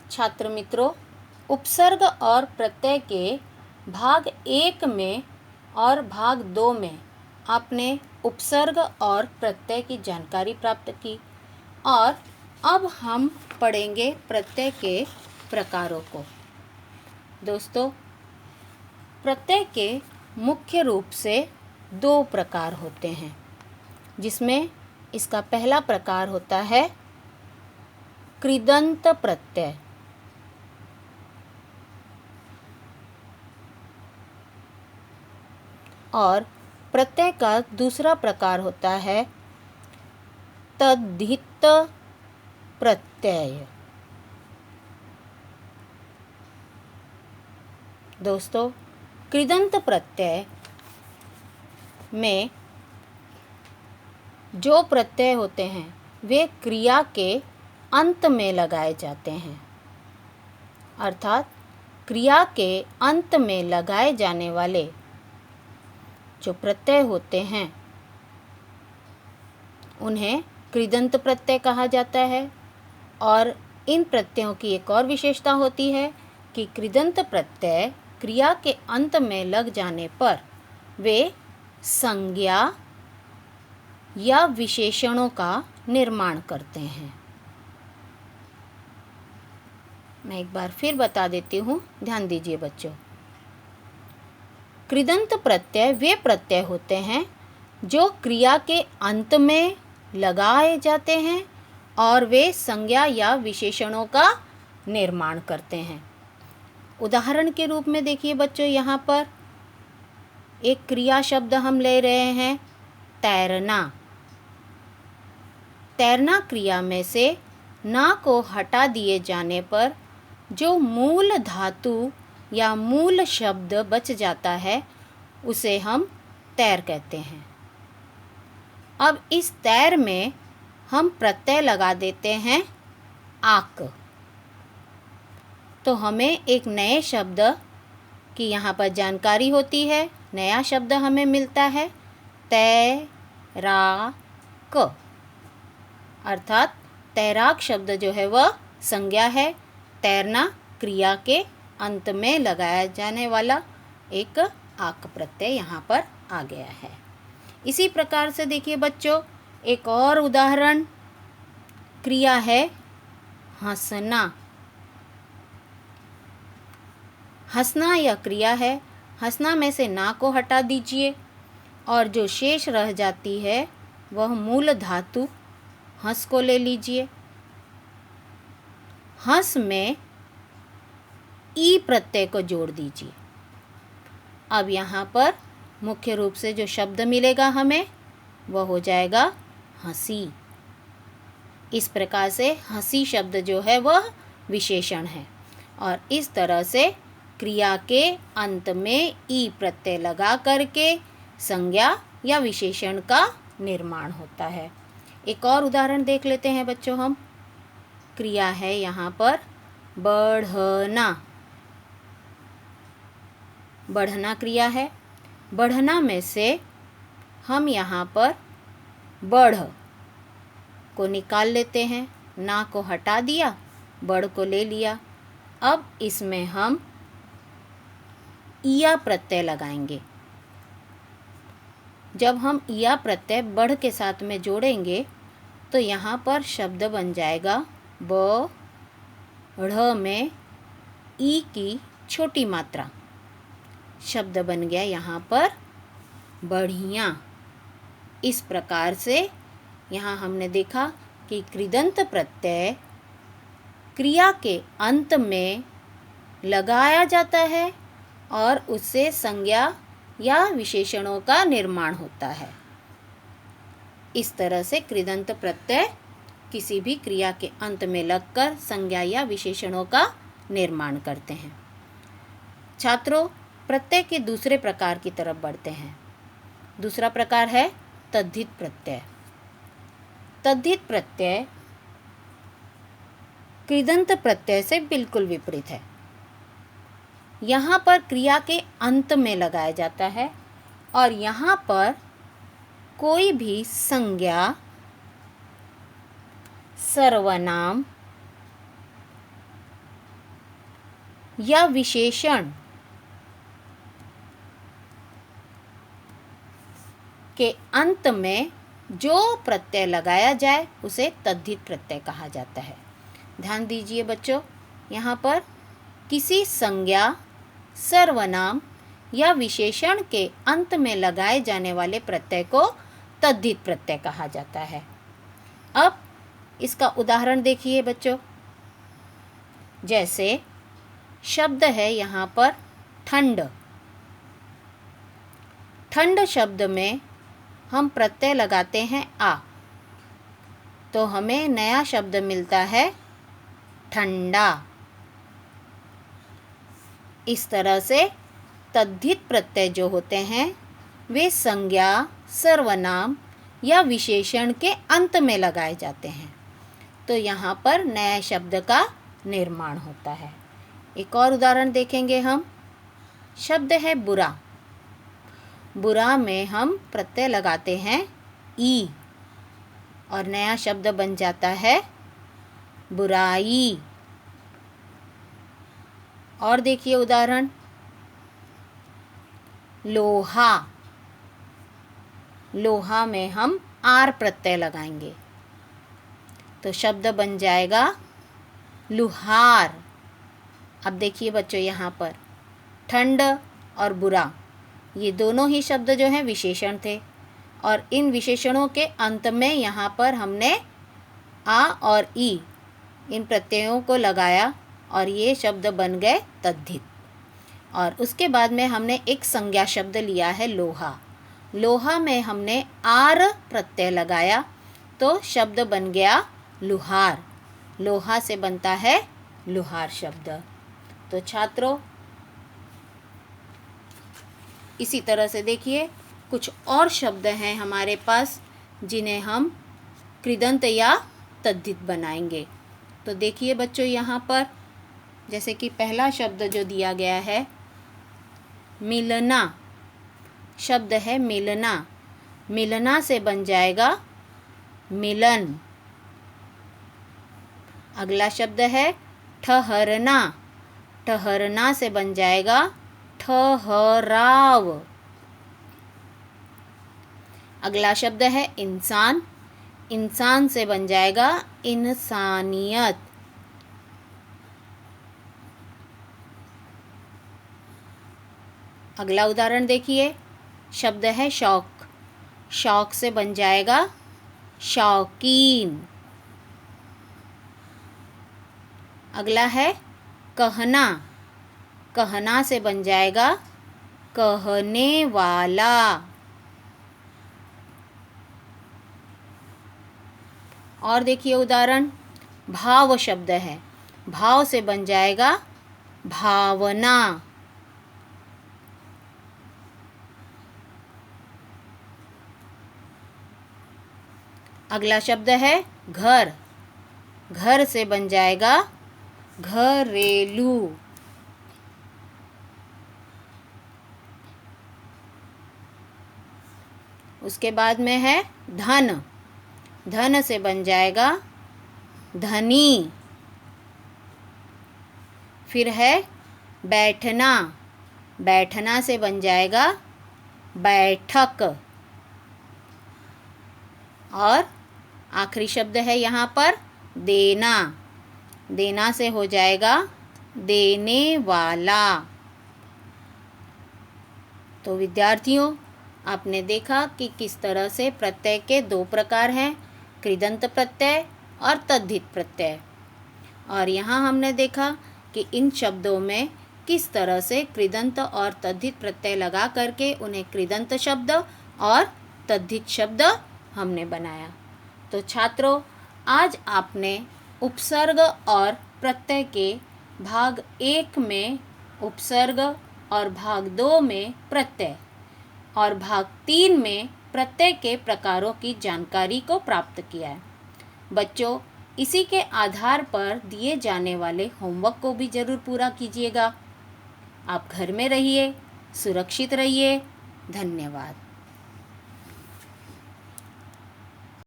छात्र मित्रों, उपसर्ग और प्रत्यय के भाग 1 में और भाग 2 में आपने उपसर्ग और प्रत्यय की जानकारी प्राप्त की और अब हम पढ़ेंगे प्रत्यय के प्रकारों को। दोस्तों, प्रत्यय के मुख्य रूप से 2 प्रकार होते हैं, जिसमें इसका पहला प्रकार होता है कृदंत प्रत्यय और प्रत्यय का दूसरा प्रकार होता है तद्धित प्रत्यय। दोस्तों, कृदंत प्रत्यय में जो प्रत्यय होते हैं वे क्रिया के अंत में लगाए जाते हैं, अर्थात क्रिया के अंत में लगाए जाने वाले जो प्रत्यय होते हैं उन्हें कृदंत प्रत्यय कहा जाता है। और इन प्रत्ययों की एक और विशेषता होती है कि कृदंत प्रत्यय क्रिया के अंत में लग जाने पर वे संज्ञा या विशेषणों का निर्माण करते हैं। मैं एक बार फिर बता देती हूँ, ध्यान दीजिए बच्चों। कृदंत प्रत्यय वे प्रत्यय होते हैं जो क्रिया के अंत में लगाए जाते हैं और वे संज्ञा या विशेषणों का निर्माण करते हैं। उदाहरण के रूप में देखिए बच्चों, यहाँ पर एक क्रिया शब्द हम ले रहे हैं तैरना। तैरना क्रिया में से ना को हटा दिए जाने पर जो मूल धातु या मूल शब्द बच जाता है उसे हम तैर कहते हैं। अब इस तैर में हम प्रत्यय लगा देते हैं आक, तो हमें एक नए शब्द की यहाँ पर जानकारी होती है। नया शब्द हमें मिलता है तैराक, अर्थात तैराक शब्द जो है वह संज्ञा है। तैरना क्रिया के अंत में लगाया जाने वाला एक आक प्रत्यय यहाँ पर आ गया है। इसी प्रकार से देखिए बच्चों, एक और उदाहरण क्रिया है हंसना। हंसना यह क्रिया है। हंसना में से ना को हटा दीजिए और जो शेष रह जाती है वह मूल धातु हंस को ले लीजिए। हंस में ई प्रत्यय को जोड़ दीजिए। अब यहाँ पर मुख्य रूप से जो शब्द मिलेगा हमें वह हो जाएगा हंसी। इस प्रकार से हंसी शब्द जो है वह विशेषण है और इस तरह से क्रिया के अंत में ई प्रत्यय लगा करके संज्ञा या विशेषण का निर्माण होता है। एक और उदाहरण देख लेते हैं बच्चों हम। क्रिया है यहाँ पर बढ़ना। बढ़ना क्रिया है। बढ़ना में से हम यहाँ पर बढ़ को निकाल लेते हैं। ना को हटा दिया, बढ़ को ले लिया। अब इसमें हम इया प्रत्यय लगाएंगे। जब हम इया प्रत्यय बढ़ के साथ में जोड़ेंगे तो यहाँ पर शब्द बन जाएगा बढ़ में ई की छोटी मात्रा। शब्द बन गया यहाँ पर बढ़िया। इस प्रकार से यहाँ हमने देखा कि कृदंत प्रत्यय क्रिया के अंत में लगाया जाता है और उससे संज्ञा या विशेषणों का निर्माण होता है। इस तरह से कृदंत प्रत्यय किसी भी क्रिया के अंत में लगकर संज्ञा या विशेषणों का निर्माण करते हैं। छात्रों, प्रत्यय के दूसरे प्रकार की तरफ बढ़ते हैं। दूसरा प्रकार है तद्धित प्रत्यय। तद्धित प्रत्यय कृदंत प्रत्यय से बिल्कुल विपरीत है। यहाँ पर क्रिया के अंत में लगाया जाता है और यहाँ पर कोई भी संज्ञा, सर्वनाम या विशेषण के अंत में जो प्रत्यय लगाया जाए उसे तद्धित प्रत्यय कहा जाता है। ध्यान दीजिए बच्चों, यहाँ पर किसी संज्ञा, सर्वनाम या विशेषण के अंत में लगाए जाने वाले प्रत्यय को तद्धित प्रत्यय कहा जाता है। अब इसका उदाहरण देखिए बच्चों, जैसे शब्द है यहाँ पर ठंड। ठंड शब्द में हम प्रत्यय लगाते हैं आ, तो हमें नया शब्द मिलता है ठंडा। इस तरह से तद्धित प्रत्यय जो होते हैं वे संज्ञा, सर्वनाम या विशेषण के अंत में लगाए जाते हैं, तो यहाँ पर नए शब्द का निर्माण होता है। एक और उदाहरण देखेंगे हम। शब्द है बुरा। बुरा में हम प्रत्यय लगाते हैं ई और नया शब्द बन जाता है बुराई। और देखिए उदाहरण, लोहा। लोहा में हम आर प्रत्यय लगाएंगे तो शब्द बन जाएगा लुहार। अब देखिए बच्चों, यहाँ पर ठंड और बुरा ये दोनों ही शब्द जो हैं विशेषण थे, और इन विशेषणों के अंत में यहाँ पर हमने आ और ई इन प्रत्ययों को लगाया और ये शब्द बन गए तद्धित। और उसके बाद में हमने एक संज्ञा शब्द लिया है लोहा। लोहा में हमने आर प्रत्यय लगाया तो शब्द बन गया लुहार। लोहा से बनता है लुहार शब्द। तो छात्रों, इसी तरह से देखिए कुछ और शब्द हैं हमारे पास जिन्हें हम कृदंत या तद्धित बनाएंगे। तो देखिए बच्चों, यहाँ पर जैसे कि पहला शब्द जो दिया गया है मिलना। शब्द है मिलना। मिलना से बन जाएगा मिलन। अगला शब्द है ठहरना। ठहरना से बन जाएगा ठहराव। अगला शब्द है इंसान। इंसान से बन जाएगा इंसानियत। अगला उदाहरण देखिए, शब्द है शौक। शौक से बन जाएगा शौकीन। अगला है कहना। कहना से बन जाएगा कहने वाला। और देखिए उदाहरण, भाव शब्द है। भाव से बन जाएगा भावना। अगला शब्द है घर। घर से बन जाएगा घरेलू। उसके बाद में है धन। धन से बन जाएगा धनी। फिर है बैठना। बैठना से बन जाएगा बैठक। और आखिरी शब्द है यहाँ पर देना। देना से हो जाएगा देने वाला। तो विद्यार्थियों, आपने देखा कि किस तरह से प्रत्यय के दो प्रकार हैं, कृदंत प्रत्यय और तद्धित प्रत्यय। और यहाँ हमने देखा कि इन शब्दों में किस तरह से कृदंत और तद्धित प्रत्यय लगा करके उन्हें कृदंत शब्द और तद्धित शब्द हमने बनाया। तो छात्रों, आज आपने उपसर्ग और प्रत्यय के भाग 1 में उपसर्ग और भाग 2 में प्रत्यय और भाग 3 में प्रत्यय के प्रकारों की जानकारी को प्राप्त किया है। बच्चों, इसी के आधार पर दिए जाने वाले होमवर्क को भी ज़रूर पूरा कीजिएगा। आप घर में रहिए, सुरक्षित रहिए। धन्यवाद।